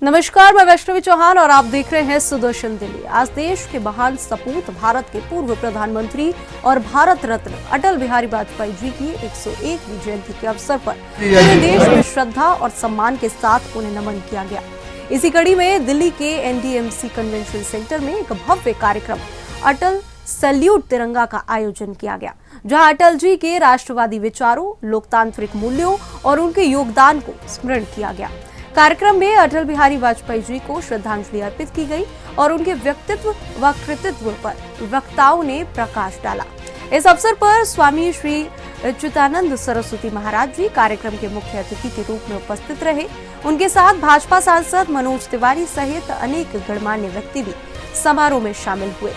नमस्कार, मैं वैष्णवी चौहान और आप देख रहे हैं सुदर्शन दिल्ली। आज देश के महान सपूत भारत के पूर्व प्रधानमंत्री और भारत रत्न अटल बिहारी वाजपेयी जी की 101वीं जयंती के अवसर पर पूरे देश में श्रद्धा और सम्मान के साथ उन्हें नमन किया गया। इसी कड़ी में दिल्ली के एनडीएमसी कन्वेंशन सेंटर में एक भव्य कार्यक्रम अटल सैल्यूट तिरंगा का आयोजन किया गया, जहां अटल जी के राष्ट्रवादी विचारों, लोकतांत्रिक मूल्यों और उनके योगदान को स्मरण किया गया। कार्यक्रम में अटल बिहारी वाजपेयी जी को श्रद्धांजलि अर्पित की गई और उनके व्यक्तित्व व कृतित्व पर वक्ताओं ने प्रकाश डाला। इस अवसर पर स्वामी श्री चिदानंद सरस्वती महाराज जी कार्यक्रम के मुख्य अतिथि के रूप में उपस्थित रहे। उनके साथ भाजपा सांसद मनोज तिवारी सहित अनेक गणमान्य व्यक्ति भी समारोह में शामिल हुए।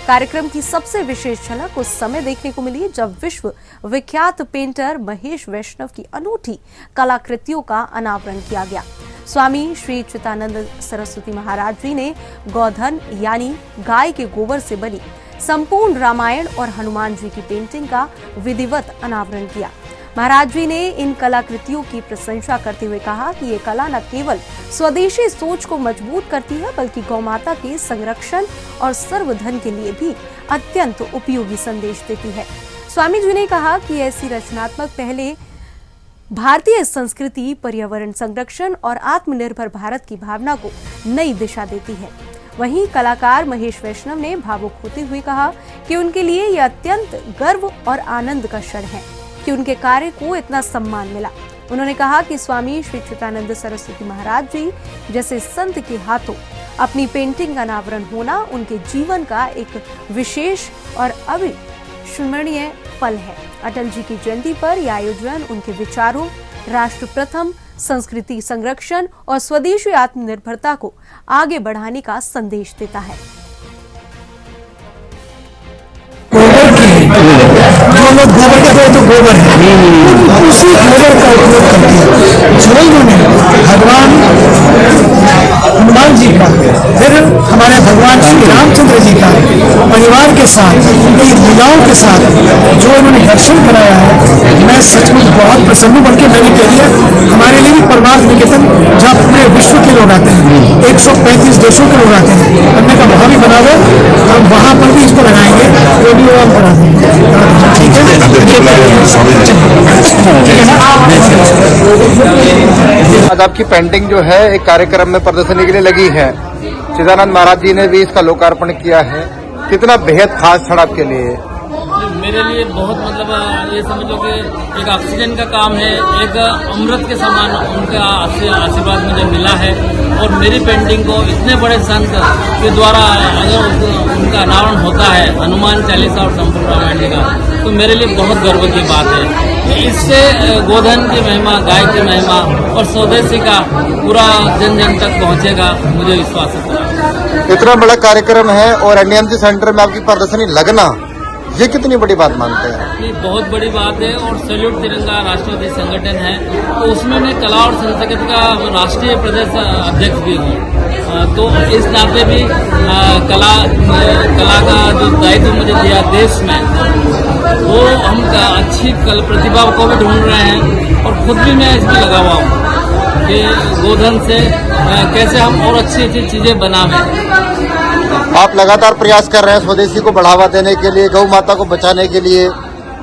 कार्यक्रम की सबसे विशेष झलक उस समय देखने को मिली जब विश्व विख्यात पेंटर महेश वैष्णव की अनूठी कलाकृतियों का अनावरण किया गया। स्वामी श्री चिदानंद सरस्वती महाराज जी ने गोधन यानी गाय के गोबर से बनी संपूर्ण रामायण और हनुमान जी की पेंटिंग का विधिवत अनावरण किया। महाराज जी ने इन कलाकृतियों की प्रशंसा करते हुए कहा कि ये कला न केवल स्वदेशी सोच को मजबूत करती है, बल्कि गौमाता के संरक्षण और सर्वधन के लिए भी अत्यंत उपयोगी संदेश देती है। स्वामी जी ने कहा कि ऐसी रचनात्मक पहले भारतीय संस्कृति, पर्यावरण संरक्षण और आत्मनिर्भर भारत की भावना को नई दिशा देती है। वहीं कलाकार महेश वैष्णव ने भावुक होते हुए कहा कि उनके लिए यह अत्यंत गर्व और आनंद का क्षण है कि उनके कार्य को इतना सम्मान मिला। उन्होंने कहा कि स्वामी श्री चिदानंद सरस्वती महाराज जी जैसे संत के हाथों अपनी पेंटिंग का अनावरण होना उनके जीवन का एक विशेष और अविस्मरणीय पल है। अटल जी की जयंती पर यह आयोजन उनके विचारों, राष्ट्र प्रथम, संस्कृति संरक्षण और स्वदेशी आत्मनिर्भरता को आगे बढ़ाने का संदेश देता है। जो लोग गोबर कहते हैं तो गोबर है, उसी गोबर का उपयोग करके जो इन्होंने भगवान हनुमान जी का, फिर हमारे भगवान श्री रामचंद्र जी का परिवार के साथ, उनकी लीलाओं के साथ जो इन्होंने दर्शन कराया है, मैं सचमुच बहुत प्रसन्न हूं। बल्कि मैंने कह दिया हमारे लिए भी परमार्थ निकेतन, जहाँ पूरे विश्व के लोग आते हैं, 135 देशों के लोग आते हैं, हमने कहा वहां भी बना दो, हम वहां पर भी इसको लगाएंगे, वो भी हम करा देंगे। आज आपकी पेंटिंग जो है एक कार्यक्रम में प्रदर्शनी के लिए लगी है। चिदानंद महाराज जी ने भी इसका लोकार्पण किया है। कितना बेहद खास क्षण आपके लिए? मेरे लिए बहुत ये समझ लो कि एक ऑक्सीजन का काम है, एक अमृत के समान उनका आशीर्वाद मुझे मिला है। और मेरी पेंटिंग को इतने बड़े संत के द्वारा अगर उनका अनावरण होता है, हनुमान चालीसा और संपूर्ण रामायण जी का, तो मेरे लिए बहुत गर्व की बात है। इससे गोधन की महिमा, गाय की महिमा और स्वदेशी का पूरा जन जन तक पहुंचेगा, मुझे विश्वास है। इतना बड़ा कार्यक्रम है और एनडीएमसी सेंटर में आपकी प्रदर्शनी लगना, ये कितनी बड़ी बात मानते हैं? ये बहुत बड़ी बात है। और सैल्यूट तिरंगा राष्ट्रवादी संगठन है, तो उसमें मैं कला और संस्कृति का राष्ट्रीय प्रदेश अध्यक्ष भी हूँ। तो इस नाते भी कला का जो दायित्व मुझे दिया देश में, वो हम अच्छी प्रतिभा को भी ढूंढ रहे हैं। और खुद भी मैं इसमें लगा हुआ हूँ कि गोधन से कैसे हम और अच्छी अच्छी चीजें बनावें। आप लगातार प्रयास कर रहे हैं स्वदेशी को बढ़ावा देने के लिए, गौ माता को बचाने के लिए,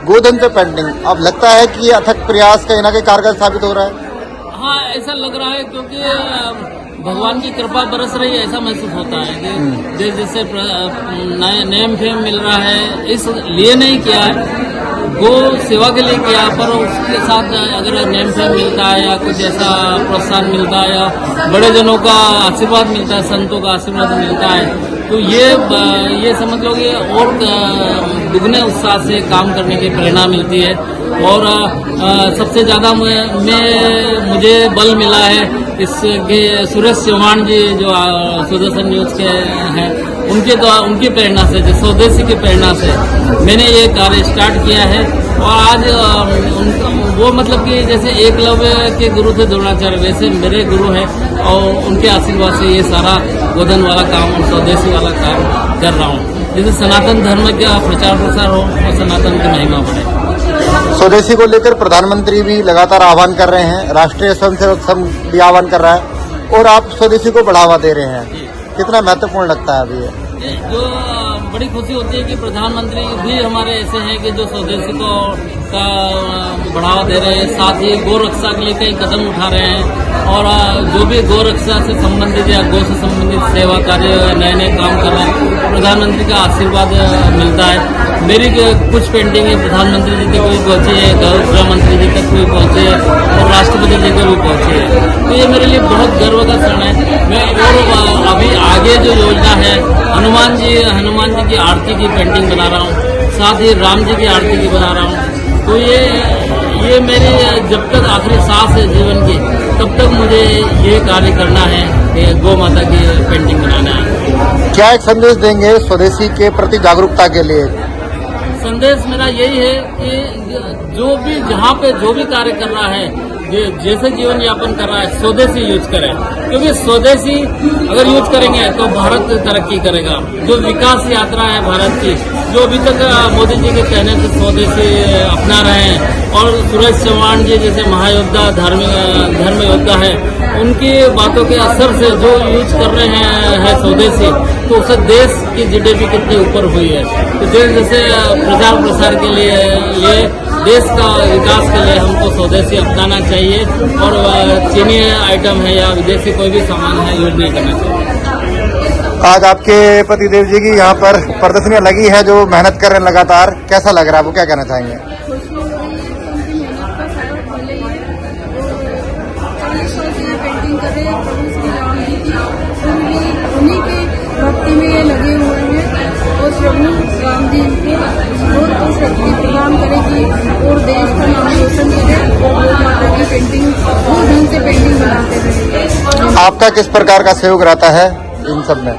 गोधन पे पेंटिंग। अब लगता है कि ये अथक प्रयास कहीं ना कहीं कारगर साबित हो रहा है? हाँ, ऐसा लग रहा है, क्योंकि भगवान की कृपा बरस रही है, ऐसा महसूस होता है कि जैसे नेम फेम मिल रहा है। इसलिए नहीं किया है, गो सेवा के लिए किया, पर उसके साथ अगर नेम फेम मिलता है या कुछ ऐसा प्रोत्साहन मिलता है या बड़े जनों का आशीर्वाद मिलता है, संतों का आशीर्वाद मिलता है, तो ये समझ लो कि और दुगने उत्साह से काम करने की प्रेरणा मिलती है। और सबसे ज्यादा मुझे बल मिला है इसके सुरेश चौहान जी जो सुदर्शन न्यूज के हैं, उनकी प्रेरणा से, जो स्वदेशी की प्रेरणा से मैंने ये कार्य स्टार्ट किया है। और आज वो मतलब कि जैसे एकलव्य के गुरु थे द्रोणाचार्य, वैसे मेरे गुरु हैं और उनके आशीर्वाद से ये सारा गोधन वाला काम और स्वदेशी वाला काम कर रहा हूँ, जिससे सनातन धर्म का प्रचार प्रसार हो और सनातन की महिमा बढ़े। स्वदेशी को लेकर प्रधानमंत्री भी लगातार आह्वान कर रहे हैं, राष्ट्रीय स्वयंसेवक संघ भी आह्वान कर रहा है। और आप स्वदेशी को बढ़ावा दे रहे हैं, कितना महत्वपूर्ण लगता है अभी ये? जो बड़ी खुशी होती है कि प्रधानमंत्री भी हमारे ऐसे हैं कि जो स्वदेशी को का बढ़ावा दे रहे हैं, साथ ही गौ रक्षा के लिए कई कदम उठा रहे हैं और जो भी गौ रक्षा से संबंधित या गौ से संबंधित सेवा कार्य नए नए काम कर रहे हैं, प्रधानमंत्री का आशीर्वाद मिलता है। मेरी कुछ पेंटिंग प्रधानमंत्री जी तक भी पहुंची है, गृह मंत्री जी तक भी पहुंची है और राष्ट्रपति जी को भी पहुंची है। तो ये मेरे लिए बहुत गर्व का क्षण है। मैं और अभी आगे जो योजना है, हनुमान जी की आरती की पेंटिंग बना रहा हूँ, साथ ही राम जी की आरती की बना रहा हूँ। तो ये मेरी जब तक आखिरी सांस है जीवन की, तब तक मुझे ये कार्य करना है कि गौ माता की पेंटिंग बनाना है। क्या एक संदेश देंगे स्वदेशी के प्रति जागरूकता के लिए? संदेश मेरा यही है कि जो भी जहाँ पे जो भी कार्य कर रहा है, जैसे जीवन यापन कर रहा है, स्वदेशी यूज करें, क्योंकि स्वदेशी अगर यूज करेंगे तो भारत तरक्की करेगा। जो विकास यात्रा है भारत की, जो अभी तक मोदी जी के कहने से स्वदेशी अपना रहे हैं और सुरेश चौहान जी जैसे महायोद्धा धर्म योद्धा है, उनकी बातों के असर से जो यूज कर रहे हैं स्वदेशी, तो उससे देश की जीडीपी कितनी ऊपर हुई है। तो देश जैसे प्रचार प्रसार के लिए देश का विकास के लिए हमको स्वदेशी अपनाना चाहिए और चीनी आइटम है या विदेशी कोई भी सामान है यूज नहीं करना चाहिए। आज आपके पतिदेव जी की यहाँ पर प्रदर्शनियाँ लगी है, जो मेहनत कर रहे हैं लगातार, कैसा लग रहा है आपको, क्या कहना चाहेंगे? खुशी हो रही है कि उनकी मेहनत का फल फले है और 40 साल से ये पेंटिंग कर रहे हैं प्रभु श्री राम जी की, उन्हीं के भक्ति में ये लगे हुए हैं और प्रभु राम जी को बहुत शक्ति प्रदान करेगी और देश का नाम रोशन करे और माता की पेंटिंग बहुत ढंग से पेंटिंग बनाते रहे। आपका किस प्रकार का सहयोग रहता है इन सब में?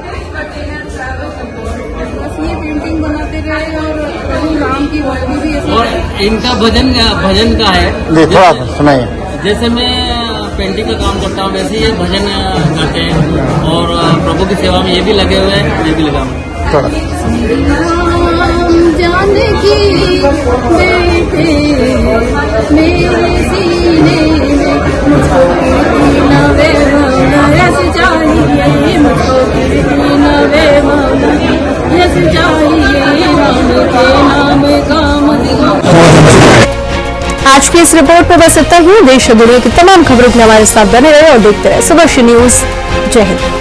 बस ये पेंटिंग बनाते रहे और प्रभु राम की भक्ति भी ऐसे और इनका भजन का है, जी थोड़ा सुनाइए। जैसे मैं पेंटिंग का काम करता हूँ वैसे ये भजन गाते हैं और प्रभु की सेवा में ये भी लगे हुए हैं, ये भी लगा हुआ है। थोड़ा जानकी बेटे मेरे सीने में मुझको नवे यस चाहिए, मुझको नवे यस चाहिए, राम के नाम का आज की इस रिपोर्ट में बस इतना ही। देश और दुनिया की तमाम खबरों के लिए हमारे साथ बने रहे और देखते रहे सुबह न्यूज। जय हिंद।